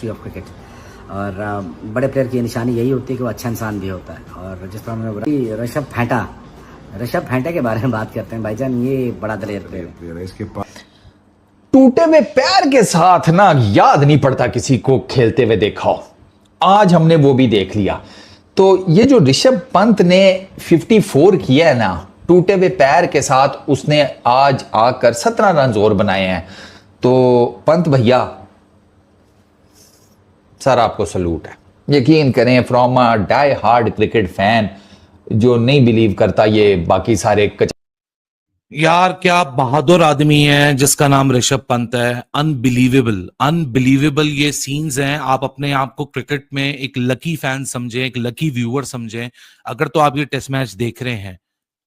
History of cricket. और बड़े player की निशानी यही होती है कि वो अच्छा इंसान भी होता है। और जिस तरह मैंने बोला ऋषभ फैंटा के बारे में बात करते हैं भाईजान, ये बड़ा दलेर प्लेयर है। इसके पास टूटे हुए पैर के साथ ना याद नहीं पड़ता किसी को खेलते हुए देखा हो। आज हमने वो भी देख लिया। तो ये जो ऋषभ पंत ने 54 किया है ना टूटे हुए पैर के साथ, उसने आज आकर 17 रन और बनाए हैं। तो पंत भैया सर आपको सलूट है। यकीन करें from a die hard cricket fan जो नहीं बिलीव करता ये बाकी सारे यार क्या बहादुर आदमी है जिसका नाम ऋषभ पंत है। अनबिलीवेबल ये सीन्स हैं। आप अपने आप को क्रिकेट में एक लकी फैन समझें, एक लकी व्यूअर समझें। अगर तो आप ये टेस्ट मैच देख रहे हैं,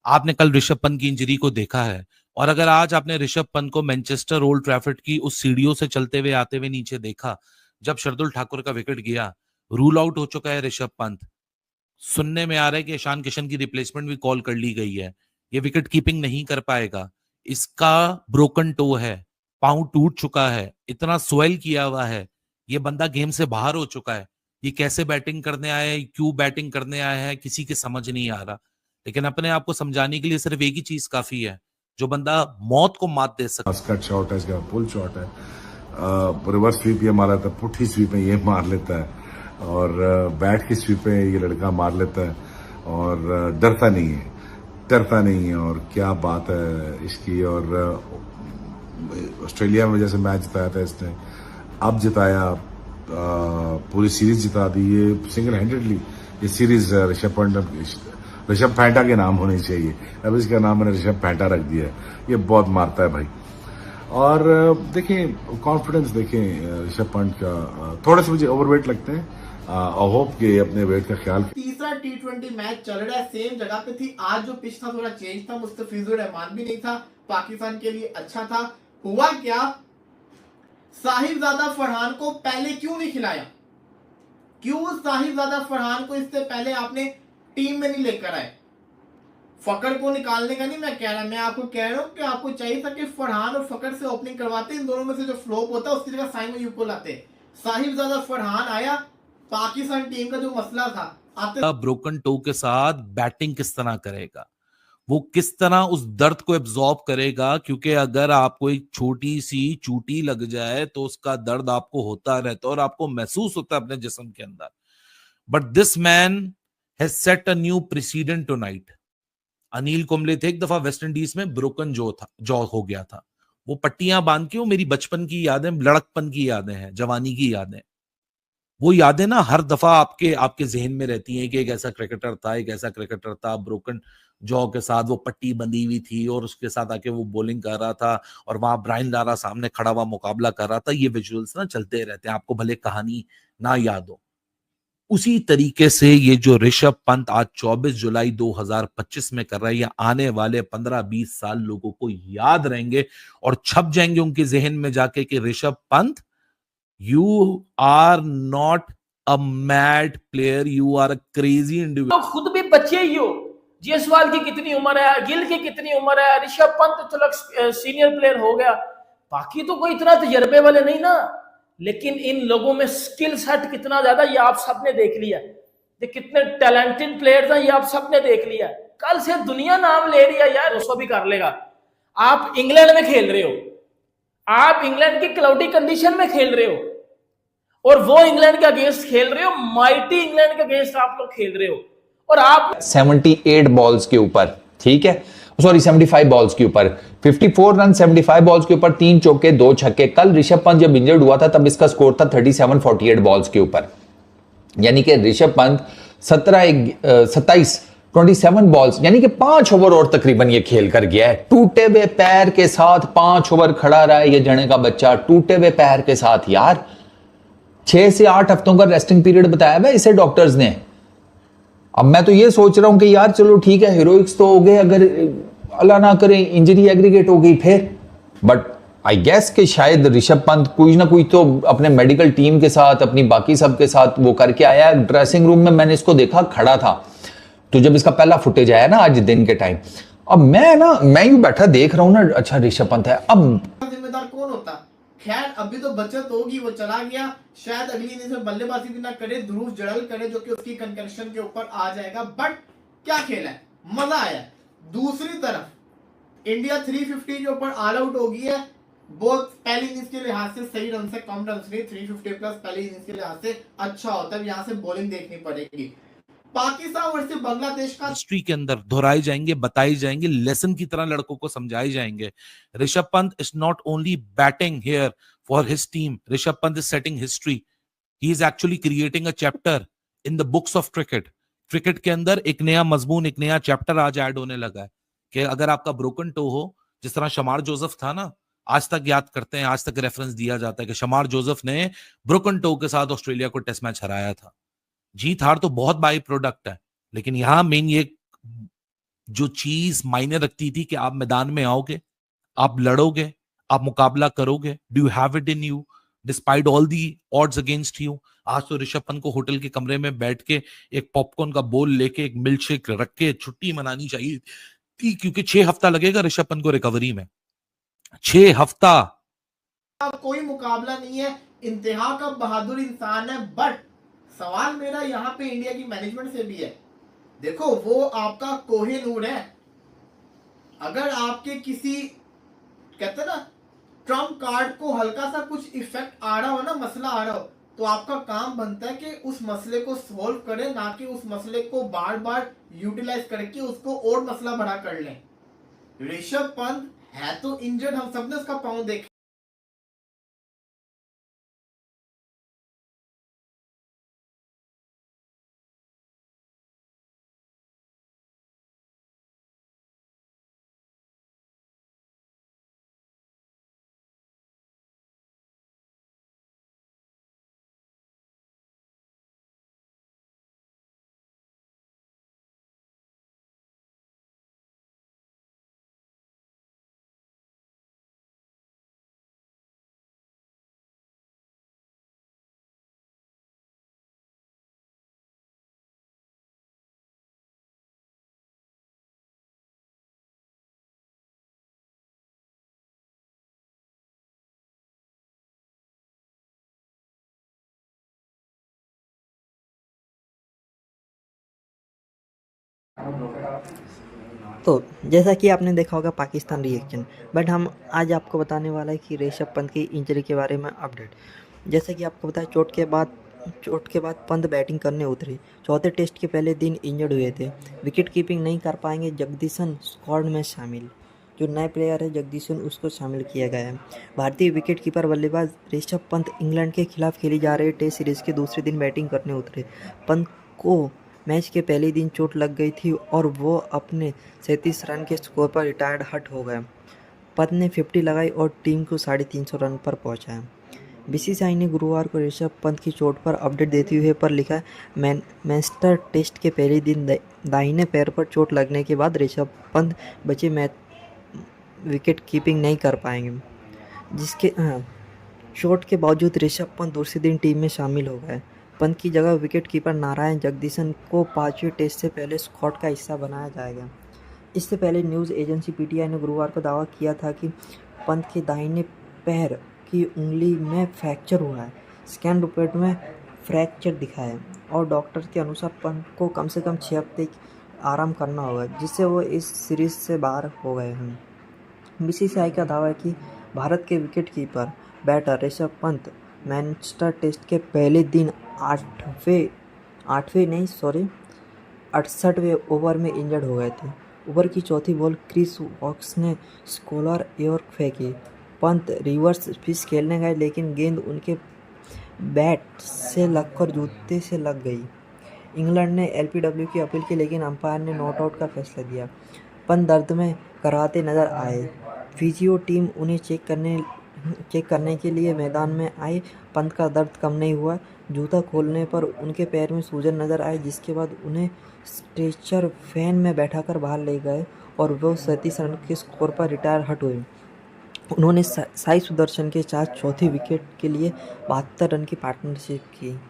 आपने कल ऋषभ पंत की इंजरी को देखा है, और अगर आज आपने ऋषभ पंत को मैनचेस्टर ओल्ड ट्रैफर्ड की उस सीढ़ियों से चलते हुए आते हुए नीचे देखा जब शार्दुल ठाकुर का विकेट गया, रूल आउट हो चुका है ऋषभ पंत। सुनने में आ रहा है कि ईशान किशन की रिप्लेसमेंट भी कॉल कर ली गई है। ये विकेट कीपिंग नहीं कर पाएगा। इसका ब्रोकन टो है, पांव टूट चुका है, इतना स्वेल किया हुआ है, ये बंदा गेम से बाहर हो चुका है। ये कैसे बैटिंग करने आया है, क्यों बैटिंग करने आया है, किसी के समझ नहीं आ रहा। लेकिन अपने आप को समझाने के लिए सिर्फ एक ही चीज काफी है, जो बंदा मौत को मात दे सकता है। कट शॉट है, इसका पुल शॉट है, रिवर्स स्वीप ये मारा था, पुट्ठी स्वीप में ये मार लेता है, और बैट की स्वीप में ये लड़का मार लेता है, और डरता नहीं है। और क्या बात है इसकी। और ऑस्ट्रेलिया में जैसे मैच जिताया था इसने, अब जिताया, पूरी सीरीज जिता दी। ये सिंगल हैंडेडली ये सीरीज ऋषभ फैंटा के नाम होनी चाहिए। अब इसका नाम मैंने ऋषभ फैंटा रख दिया है। ये बहुत मारता है भाई। और देखें कॉन्फिडेंस देखें ऋषभ पंत का, थोड़े से मुझे ओवरवेट लगते हैं। आई होप कि अपने वेट का ख्याल। तीसरा T20 मैच चल रहा है, सेम जगह पे थी। आज जो पिच था थोड़ा चेंज था, मुस्तफिजुर रहमान भी नहीं था, पाकिस्तान के लिए अच्छा था। हुआ क्या, साहिबजादा फरहान को पहले क्यों नहीं खिलाया? क्यों साहिबजादा फरहान को इससे पहले आपने टीम में नहीं लेकर आए? फकर को निकालने का नहीं मैं कह रहा, मैं आपको कह रहा हूं कि आपको चाहिए था कि फरहान और फकर से ओपनिंग करवाते, इन दोनों में से जो फ्लॉप होता है उसकी जगह साइम अयूब को लाते। साहिबजादा फरहान आया, पाकिस्तान टीम का जो मसला था आते ब्रोकन टो के साथ बैटिंग किस तरह करेगा, वो किस तरह उस दर्द को एब्जॉर्ब करेगा। क्योंकि अगर आपको एक छोटी सी चूटी लग जाए तो उसका दर्द आपको होता रहता है और आपको महसूस होता है अपने जिस्म के अंदर। But this man has set a new president tonight. Anil Kumble थे एक दफा वेस्ट इंडीज में, ब्रोकन जॉ हो गया था। वो पट्टियां बांध के, वो मेरी बचपन की यादें, लड़कपन की यादें हैं, जवानी की यादें। वो यादें ना हर दफा आपके जहन में रहती हैं कि एक ऐसा क्रिकेटर था ब्रोकन जॉ के साथ, वो पट्टी बंधी हुई थी और उसके साथ आके वो बॉलिंग कर रहा था और वहां ब्रायन लारा सामने खड़ा हुआ मुकाबला कर रहा था। ये विजुअल्स ना चलते रहते हैं, आपको भले कहानी ना याद हो। उसी तरीके से ये जो ऋषभ पंत आज 24 जुलाई 2025 में कर रहा है, ये आने वाले 15-20 साल लोगों को याद रहेंगे और छप जाएंगे उनके जहन में जाके कि Rishabh Pant, you are not a mad player, you are a crazy individual। तो खुद भी बच्चे ही हो। जायसवाल की कितनी उम्र है, गिल की कितनी उम्र है, ऋषभ पंत चलो सीनियर प्लेयर हो गया, बाकी तो कोई इतना तजर्बे वाले नहीं ना। लेकिन इन लोगों में स्किल सेट कितना ज्यादा, ये आप सबने देख लिया। ये कितने टैलेंटेड प्लेयर्स हैं, ये आप सबने देख लिया। कल से दुनिया नाम ले रही है यार, 200 भी कर लेगा। आप इंग्लैंड में खेल रहे हो, आप इंग्लैंड की क्लाउडी कंडीशन में खेल रहे हो, और वो इंग्लैंड के अगेंस्ट खेल रहे हो, माइटी इंग्लैंड के अगेंस्ट आप लोग खेल रहे हो। और आप 78 बॉल्स के ऊपर, ठीक है, सॉरी 75 बॉल्स के ऊपर 54 रन, 75 बॉल्स के ऊपर 3 चौके 2 छक्के। कल ऋषभ पंत जब इंजर्ड हुआ था तब इसका स्कोर था 37-48 बॉल्स के ऊपर। यानी कि ऋषभ पंत 27 बॉल्स यानी कि 5 ओवर और तकरीबन ये खेल कर गया है। टूटे हुए पैर के साथ 5 ओवर खड़ा रहा है ये जने का बच्चा, टूटे हुए पैर के साथ। यार 6 से 8 हफ्तों का रेस्टिंग पीरियड बताया है इसे डॉक्टर्स ने। अब मैं तो ये सोच रहा हूं कि यार चलो ठीक है, हीरोइक्स तो हो गए, अगर अल्लाह ना करे इंजरी एग्रीगेट हो गई फिर। बट आई गेस कि शायद ऋषभ पंत कोई ना कोई तो अपने मेडिकल टीम के साथ, अपनी बाकी सब के साथ वो करके आया। ड्रेसिंग रूम में मैंने इसको देखा खड़ा था, तो जब इसका पहला फुटेज आया ना आज दिन के टाइम, अब मैं यूं बैठा देख रहा हूं ना, अच्छा ऋषभ पंत है। अब जिम्मेदार कौन होता? खैर अभी तो बचत होगी, वो चला गया, शायद अगली इनिंग्स में बल्लेबाजी भी ना करे, ध्रुव जड़ल करे जो कि उसकी कंकर्शन के ऊपर आ जाएगा। बट क्या खेला है, मजा आया। दूसरी तरफ इंडिया 350 के ऊपर ऑल आउट हो गई है। बहुत पहली इनिंग्स के लिहाज से सही रन से कम रन नहीं, 350 प्लस पहली इनिंग्स के लिहाज से अच्छा होता है। यहाँ से बॉलिंग देखनी पड़ेगी। पाकिस्तान वर्सेस बांग्लादेश का हिस्ट्री के अंदर दोहराए जाएंगे, बताई जाएंगे, लेसन की तरह लड़कों को समझाए जाएंगे। Rishabh Pant is not only batting here for his team, Rishabh Pant is setting history. He is actually creating a chapter in the books of cricket. Cricket के अंदर एक नया मजमून, एक नया चैप्टर आज ऐड होने लगा है कि अगर आपका ब्रोकन टो हो, जिस तरह शमार जोसेफ था ना, आज तक याद करते हैं, आज तक रेफरेंस दिया जाता है कि शमार जोसेफ ने ब्रोकन टो के साथ ऑस्ट्रेलिया को टेस्ट मैच हराया था। जीत हार तो बहुत बाई प्रोडक्ट है, लेकिन यहां मेन ये जो चीज मायने रखती थी कि आप मैदान में आओगे, आप लड़ोगे, आप मुकाबला करोगे, do you have it in you despite all the odds against you. आज तो ऋषभ पंत को होटल के कमरे में बैठ के एक पॉपकॉर्न का बोल लेके, एक मिल्क शेक रख के छुट्टी मनानी चाहिए थी, क्योंकि 6 हफ्ता लगेगा ऋषभ पंत को रिकवरी में। 6 हफ्ता। कोई मुकाबला नहीं है, इंतहा का बहादुर इंसान है। बट सवाल मेरा यहाँ पे इंडिया की मैनेजमेंट से भी है। देखो वो आपका कोहिनूर है, अगर आपके किसी कहते ना ट्रम्प कार्ड को हल्का सा कुछ इफेक्ट आ रहा हो ना, मसला आ रहा हो, तो आपका काम बनता है कि उस मसले को सॉल्व करें, ना कि उस मसले को बार बार यूटिलाइज करके उसको और मसला बड़ा कर लें। ऋषभ पंत है तो इंजर्ड, हम सबने उसका पाँव देखा। तो जैसा कि आपने देखा होगा पाकिस्तान रिएक्शन, बट हम आज आपको बताने वाला है कि ऋषभ पंत की इंजरी के बारे में अपडेट। जैसा कि आपको पता है, चोट के बाद पंत बैटिंग करने उतरे। चौथे टेस्ट के पहले दिन इंजर्ड हुए थे, विकेट कीपिंग नहीं कर पाएंगे। जगदीशन स्क्वाड में शामिल, जो नए प्लेयर है जगदीशन, उसको शामिल किया गया है। भारतीय विकेट कीपर बल्लेबाज ऋषभ पंत इंग्लैंड के खिलाफ खेली जा रही टेस्ट सीरीज के दूसरे दिन बैटिंग करने उतरे। पंत को मैच के पहले दिन चोट लग गई थी और वो अपने 37 रन के स्कोर पर रिटायर्ड हट हो गए। पंत ने 50 लगाई और टीम को 350 रन पर पहुंचाया। बीसीसीआई ने गुरुवार को ऋषभ पंत की चोट पर अपडेट देते हुए पर लिखा है, मैनचेस्टर टेस्ट के पहले दिन दाहिने पैर पर चोट लगने के बाद ऋषभ पंत बचे मैच विकेट कीपिंग नहीं कर पाएंगे, जिसके चोट के बावजूद ऋषभ पंत दूसरे दिन टीम में शामिल हो गए। पंत की जगह विकेट कीपर नारायण जगदीशन को 5वें टेस्ट से पहले स्क्वाड का हिस्सा बनाया जाएगा। इससे पहले न्यूज़ एजेंसी पीटीआई ने गुरुवार को दावा किया था कि पंत के दाहिने पैर की उंगली में फ्रैक्चर हुआ है। स्कैन रिपोर्ट में फ्रैक्चर दिखा है और डॉक्टर के अनुसार पंत को कम से कम 6 हफ्ते आराम करना होगा, जिससे वो इस सीरीज से बाहर हो गए हैं। बीसीसीआई का दावा है कि भारत के wicket keeper batter Rishabh Pant Manchester test के पहले दिन 68वें ओवर में इंजर्ड हो गए थे। ओवर की चौथी बॉल क्रिस वॉक्स ने स्कोलर एयर फेंकी। पंत रिवर्स पिच खेलने गए, लेकिन गेंद उनके बैट से लगकर जूते से लग गई। इंग्लैंड ने एलपीडब्ल्यू की अपील की, लेकिन अंपायर ने नॉट आउट का फैसला दिया। पंत दर्द में कराते नजर आए। फिजियो टीम उन्हें चेक करने के लिए मैदान में आई। पंत का दर्द कम नहीं हुआ। जूता खोलने पर उनके पैर में सूजन नजर आई, जिसके बाद उन्हें स्ट्रेचर फैन में बैठाकर बाहर ले गए और वो 37 रन के स्कोर पर रिटायर हट हुए। उन्होंने साई सुदर्शन के साथ चौथी विकेट के लिए 72 रन की पार्टनरशिप की।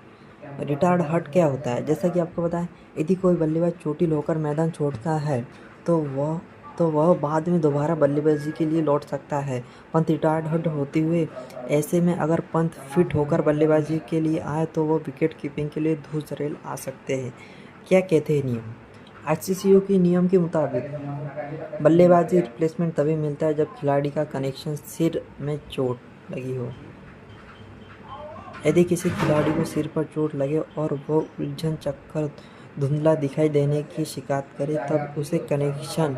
रिटायर्ड हट क्या होता है? जैसा कि आपको पता है, यदि कोई बल्लेबाज चोटिल होकर मैदान छोड़ता है तो वह तो वह बाद में दोबारा बल्लेबाजी के लिए लौट सकता है। पंत रिटायर्ड होते हुए ऐसे में अगर पंत फिट होकर बल्लेबाजी के लिए आए तो वह विकेट कीपिंग के लिए धूसरेल आ सकते हैं। क्या कहते हैं नियम? आईसीसी के नियम के मुताबिक बल्लेबाजी रिप्लेसमेंट तभी मिलता है जब खिलाड़ी का कनेक्शन सिर में चोट लगी हो। यदि किसी खिलाड़ी को सिर पर चोट लगे और वो उलझन, चक्कर, धुंधला दिखाई देने की शिकायत करे तब उसे कनेक्शन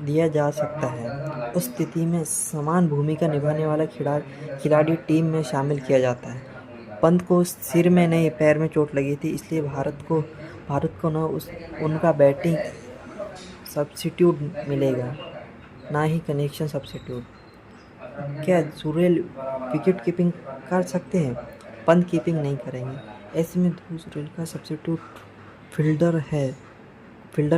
दिया जा सकता है। उस स्थिति में समान भूमिका निभाने वाला खिलाड़ी टीम में शामिल किया जाता है। पंत को सिर में नहीं पैर में चोट लगी थी, इसलिए भारत को न उनका बैटिंग सब्स्टिट्यूट मिलेगा ना ही कनेक्शन सब्स्टिट्यूट। क्या सुरेल विकेट कीपिंग कर सकते हैं? पंत कीपिंग नहीं करेंगे। ऐसे में सुरेल का सब्स्टिट्यूट फील्डर